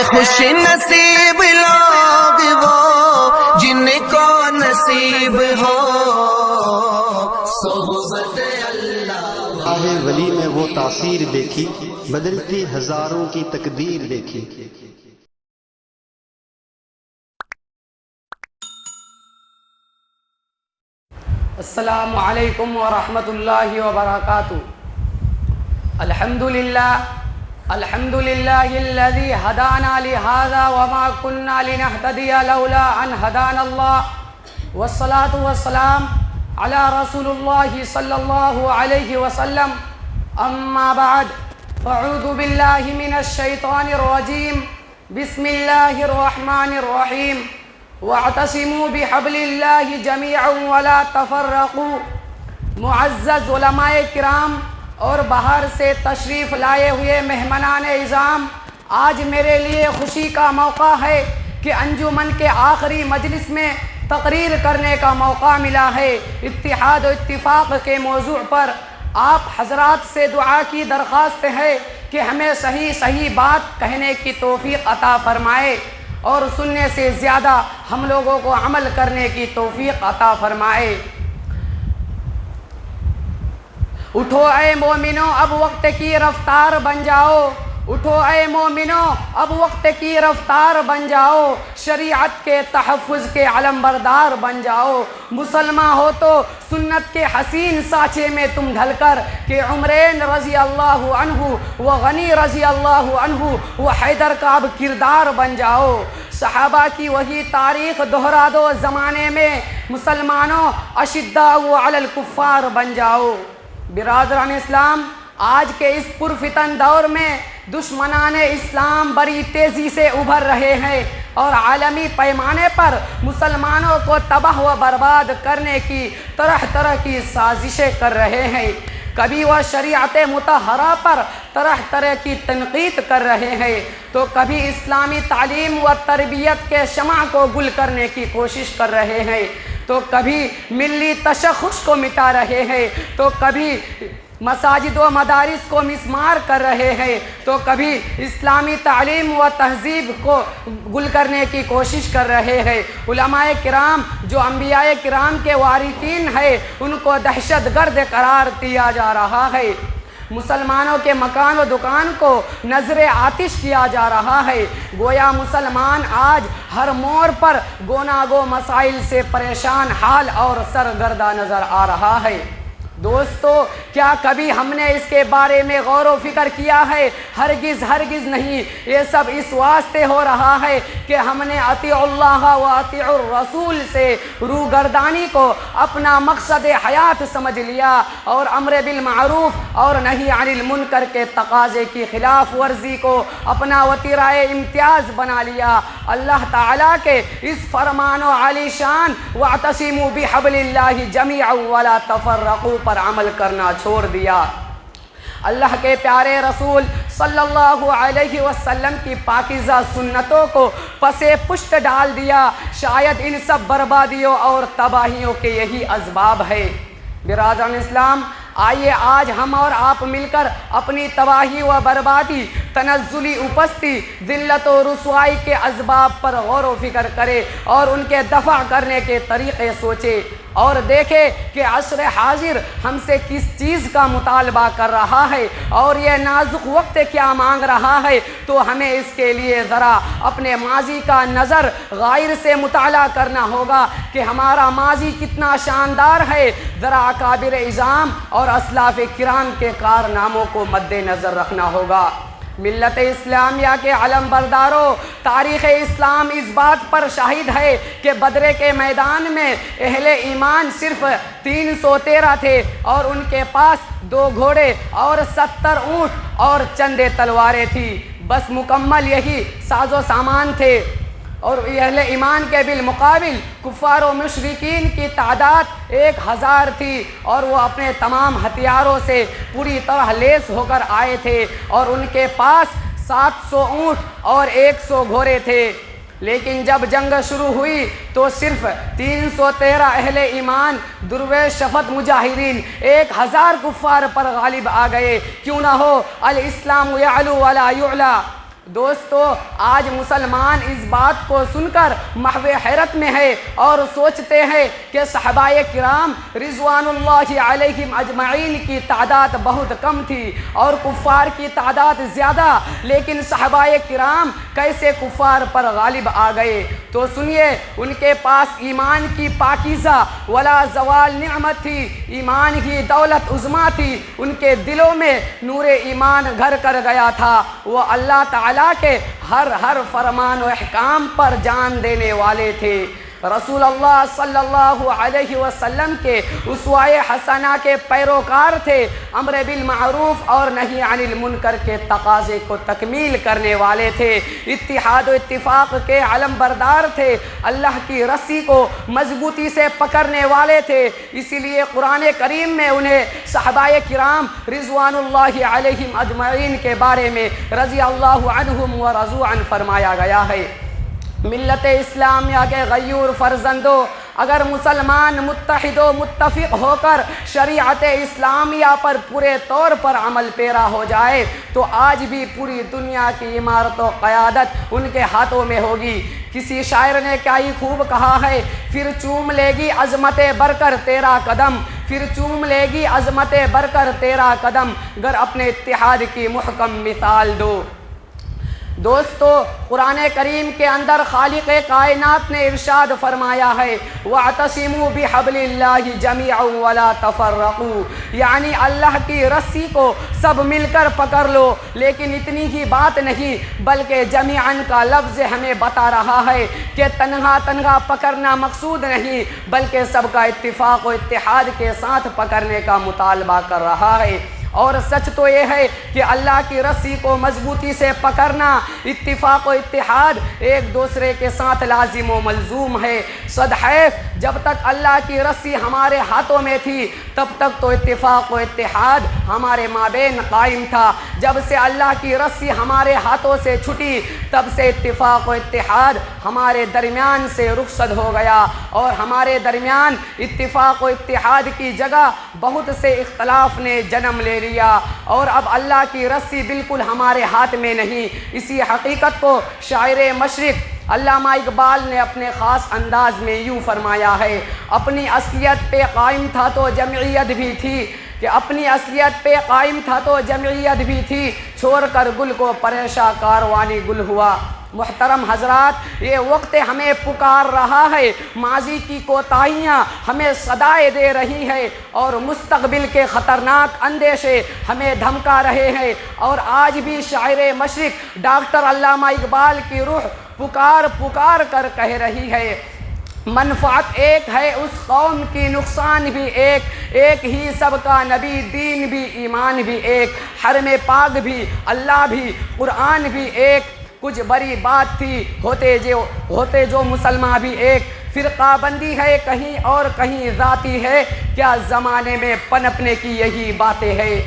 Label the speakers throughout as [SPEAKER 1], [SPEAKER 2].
[SPEAKER 1] خوش نصیب لوگ وہ جن کو نصیب ہو صحبت اللہ۔
[SPEAKER 2] راہ ولی میں وہ تاثیر دیکھی، بدلتی ہزاروں کی تقدیر دیکھی۔
[SPEAKER 3] السلام علیکم ورحمۃ اللہ وبرکاتہ۔ الحمدللہ الذی ہدانا لہذا وما كنا لنہتدی لولا ان ہدانا اللہ، والصلاة والسلام علی رسول اللہ صلی اللہ علیہ وسلم، اما بعد فاعوذ باللہ من الشیطان الرجیم، بسم اللہ الرحمن الرحیم، واعتصموا بحبل اللہ جمیعا ولا تفرقوا۔ معزز علماء کرام اور باہر سے تشریف لائے ہوئے مہمانان اعظام، آج میرے لیے خوشی کا موقع ہے کہ انجمن کے آخری مجلس میں تقریر کرنے کا موقع ملا ہے۔ اتحاد و اتفاق کے موضوع پر آپ حضرات سے دعا کی درخواست ہے کہ ہمیں صحیح بات کہنے کی توفیق عطا فرمائے اور سننے سے زیادہ ہم لوگوں کو عمل کرنے کی توفیق عطا فرمائے۔ اٹھو اے مومنو اب وقت کی رفتار بن جاؤ، اٹھو اے مومنو اب وقت کی رفتار بن جاؤ، شریعت کے تحفظ کے علم بردار بن جاؤ۔ مسلمان ہو تو سنت کے حسین سانچے میں تم ڈھل کر کہ عمرین رضی اللہ عنہ و غنی رضی اللہ عنہ و حیدر کا اب کردار بن جاؤ۔ صحابہ کی وہی تاریخ دہرا دو زمانے میں، مسلمانوں اشداء علی الکفار بن جاؤ۔ برادران اسلام، آج کے اس پرفتن دور میں دشمنان اسلام بڑی تیزی سے ابھر رہے ہیں اور عالمی پیمانے پر مسلمانوں کو تباہ و برباد کرنے کی طرح کی سازشیں کر رہے ہیں۔ کبھی وہ شریعت مطہرہ پر طرح کی تنقید کر رہے ہیں تو کبھی اسلامی تعلیم و تربیت کے شمع کو گل کرنے کی کوشش کر رہے ہیں، تو کبھی ملی تشخص کو مٹا رہے ہیں، تو کبھی مساجد و مدارس کو مسمار کر رہے ہیں، تو کبھی اسلامی تعلیم و تہذیب کو گل کرنے کی کوشش کر رہے ہیں۔ علماء کرام جو انبیاء کرام کے وارثین ہیں، ان کو دہشت گرد قرار دیا جا رہا ہے۔ مسلمانوں کے مکان و دکان کو نظر آتش کیا جا رہا ہے۔ گویا مسلمان آج ہر موڑ پر گوناگو مسائل سے پریشان حال اور سرگردہ نظر آ رہا ہے۔ دوستو، کیا کبھی ہم نے اس کے بارے میں غور و فکر کیا ہے؟ ہرگز نہیں۔ یہ سب اس واسطے ہو رہا ہے کہ ہم نے اطیع اللہ و اطیع الرسول سے روگردانی کو اپنا مقصد حیات سمجھ لیا اور امر بالمعروف اور نہی عن المنکر کے تقاضے کی خلاف ورزی کو اپنا وتیرہ امتیاز بنا لیا۔ اللہ تعالیٰ کے اس فرمان و عالی شان واعتصموا بحبل اللہ جمیعا ولا تفرقوا پر عمل کرنا چھوڑ دیا۔ اللہ کے پیارے رسول صلی اللہ علیہ وسلم کی پاکیزہ سنتوں کو پسے پشت ڈال دیا۔ شاید ان سب بربادیوں اور تباہیوں کے یہی اسباب ہے۔ برادران اسلام، آئیے آج ہم اور آپ مل کر اپنی تباہی و بربادی، تنزلی اپستی، ذلت و رسوائی کے اسباب پر غور و فکر کریں اور ان کے دفع کرنے کے طریقے سوچیں اور دیکھیں کہ عصر حاضر ہم سے کس چیز کا مطالبہ کر رہا ہے اور یہ نازک وقت کیا مانگ رہا ہے۔ تو ہمیں اس کے لیے ذرا اپنے ماضی کا نظر غائر سے مطالعہ کرنا ہوگا کہ ہمارا ماضی کتنا شاندار ہے۔ ذرا اکابر اعظام اور اسلاف کرام کے کارناموں کو مد نظر رکھنا ہوگا۔ ملت اسلامیہ کے علم برداروں، تاریخ اسلام اس بات پر شاہد ہے کہ بدر کے میدان میں اہل ایمان صرف 313 تھے اور ان کے پاس 2 گھوڑے اور 70 اونٹ اور چند تلواریں تھیں، بس مکمل یہی ساز و سامان تھے۔ اور اہل ایمان کے بالمقابل کفار و مشرکین کی تعداد 1000 تھی اور وہ اپنے تمام ہتھیاروں سے پوری طرح لیس ہو کر آئے تھے اور ان کے پاس 700 اونٹ اور 100 گھوڑے تھے۔ لیکن جب جنگ شروع ہوئی تو صرف 313 اہل ایمان درویش شفت مجاہدین 1000 کفار پر غالب آ گئے۔ کیوں نہ ہو، الاسلام یعلو ولا یعلا۔ دوستو آج مسلمان اس بات کو سن کر محو حیرت میں ہے اور سوچتے ہیں کہ صحابہ کرام رضوان اللہ علیہم اجمعین کی تعداد بہت کم تھی اور کفار کی تعداد زیادہ، لیکن صحابہ کرام کیسے کفار پر غالب آ گئے؟ تو سنیے، ان کے پاس ایمان کی پاکیزہ ولا زوال نعمت تھی، ایمان ہی دولت عظمیٰ تھی، ان کے دلوں میں نور ایمان گھر کر گیا تھا، وہ اللہ تعالیٰ کے ہر فرمان و احکام پر جان دینے والے تھے۔ رسول اللہ صلی اللہ علیہ وسلم کے اسوہ حسنہ کے پیروکار تھے، امر بالمعروف اور نہی عن المنکر کے تقاضے کو تکمیل کرنے والے تھے، اتحاد و اتفاق کے علم بردار تھے، اللہ کی رسی کو مضبوطی سے پکڑنے والے تھے۔ اسی لیے قرآن کریم میں انہیں صحابہ کرام رضوان اللہ علیہم اجمعین کے بارے میں رضی اللہ عنہم و رضوا عنہ فرمایا گیا ہے۔ ملت اسلامیہ کے غیور فرزندوں، اگر مسلمان متحد و متفق ہو کر شریعت اسلامیہ پر پورے طور پر عمل پیرا ہو جائے تو آج بھی پوری دنیا کی عمارت و قیادت ان کے ہاتھوں میں ہوگی۔ کسی شاعر نے کیا ہی خوب کہا ہے، پھر چوم لے گی عظمت بر کر تیرا قدم، پھر چوم لے گی عظمت بر کر تیرا قدم، گر اپنے اتحاد کی محکم مثال دو۔ دوستو قرآن کریم کے اندر خالق کائنات نے ارشاد فرمایا ہے وَاعْتَصِمُوا بِحَبْلِ اللَّهِ جَمِيعًا وَلَا تَفَرَّقُوا، یعنی اللہ کی رسی کو سب مل کر پکڑ لو، لیکن اتنی ہی بات نہیں بلکہ جمیعاً کا لفظ ہمیں بتا رہا ہے کہ تنہا پکڑنا مقصود نہیں بلکہ سب کا اتفاق و اتحاد کے ساتھ پکڑنے کا مطالبہ کر رہا ہے۔ اور سچ تو یہ ہے کہ اللہ کی رسی کو مضبوطی سے پکڑنا، اتفاق و اتحاد ایک دوسرے کے ساتھ لازم و ملزوم ہے۔ صدحیف جب تک اللہ کی رسی ہمارے ہاتھوں میں تھی تب تک تو اتفاق و اتحاد ہمارے مابین قائم تھا، جب سے اللہ کی رسی ہمارے ہاتھوں سے چھٹی تب سے اتفاق و اتحاد ہمارے درمیان سے رخصت ہو گیا اور ہمارے درمیان اتفاق و اتحاد کی جگہ بہت سے اختلاف نے جنم لے لیا اور اب اللہ کی رسی بالکل ہمارے ہاتھ میں نہیں۔ اسی حقیقت کو شاعر مشرق علامہ اقبال نے اپنے خاص انداز میں یوں فرمایا ہے، اپنی اصلیت پہ قائم تھا تو جمعیت بھی تھی، کہ اپنی اصلیت پہ قائم تھا تو جمعیت بھی تھی، چھوڑ کر گل کو پریشاں کاروانی گل ہوا۔ محترم حضرات، یہ وقت ہمیں پکار رہا ہے، ماضی کی کوتاہیاں ہمیں صدائے دے رہی ہیں اور مستقبل کے خطرناک اندیشے ہمیں دھمکا رہے ہیں، اور آج بھی شاعر مشرق ڈاکٹر علامہ اقبال کی روح پکار کر کہہ رہی ہے، منفعت ایک ہے اس قوم کی، نقصان بھی ایک ہی سب کا نبی، دین بھی ایمان بھی ایک، حرم پاک بھی اللہ بھی قرآن بھی ایک، کچھ بڑی بات تھی ہوتے جو مسلمان بھی ایک، فرقہ بندی ہے کہیں اور کہیں ذاتی ہے، کیا زمانے میں پنپنے کی یہی باتیں ہیں۔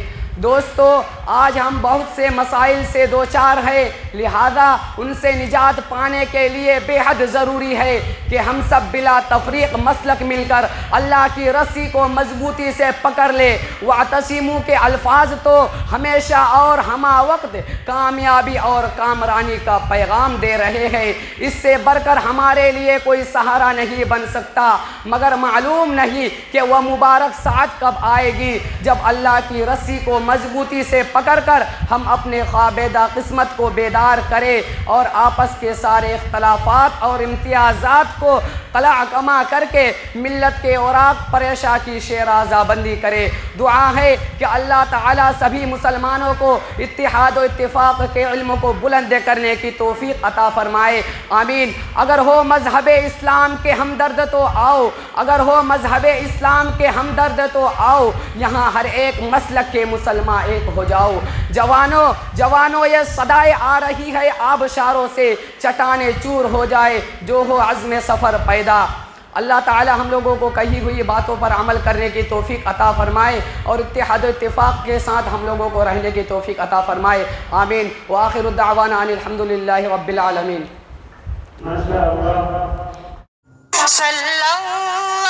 [SPEAKER 3] دوستو آج ہم بہت سے مسائل سے دوچار ہیں، لہذا ان سے نجات پانے کے لیے بے حد ضروری ہے کہ ہم سب بلا تفریق مسلک مل کر اللہ کی رسی کو مضبوطی سے پکڑ لے۔ وَاعْتَصِمُوا کے الفاظ تو ہمیشہ اور ہمہ وقت کامیابی اور کامرانی کا پیغام دے رہے ہیں، اس سے بڑھ کر ہمارے لیے کوئی سہارا نہیں بن سکتا، مگر معلوم نہیں کہ وہ مبارک ساعت کب آئے گی جب اللہ کی رسی کو مضبوطی سے پکڑ کر ہم اپنے خوابیدہ قسمت کو بیدار کریں اور آپس کے سارے اختلافات اور امتیازات کو قلع کما کر کے ملت کے اوراق پریشاں کی شیرازہ بندی کرے۔ دعا ہے کہ اللہ تعالیٰ سبھی مسلمانوں کو اتحاد و اتفاق کے علم کو بلند کرنے کی توفیق عطا فرمائے، آمین۔ اگر ہو مذہب اسلام کے ہمدرد تو آؤ، اگر ہو مذہب اسلام کے ہمدرد تو آؤ، یہاں ہر ایک مسلک کے مسلمان ایک ہو جاؤ۔ جوانوں یہ صدائے آ رہی ہے آبشاروں سے، چٹانیں چور ہو جائے جو ہو عزم سفر پیدا۔ اللہ تعالی ہم لوگوں کو کہی ہوئی باتوں پر عمل کرنے کی توفیق عطا فرمائے اور اتحاد و اتفاق کے ساتھ ہم لوگوں کو رہنے کی توفیق عطا فرمائے، آمین۔ وآخر الدعوانا ان الحمدللہ رب العالمین۔
[SPEAKER 1] صلی اللہ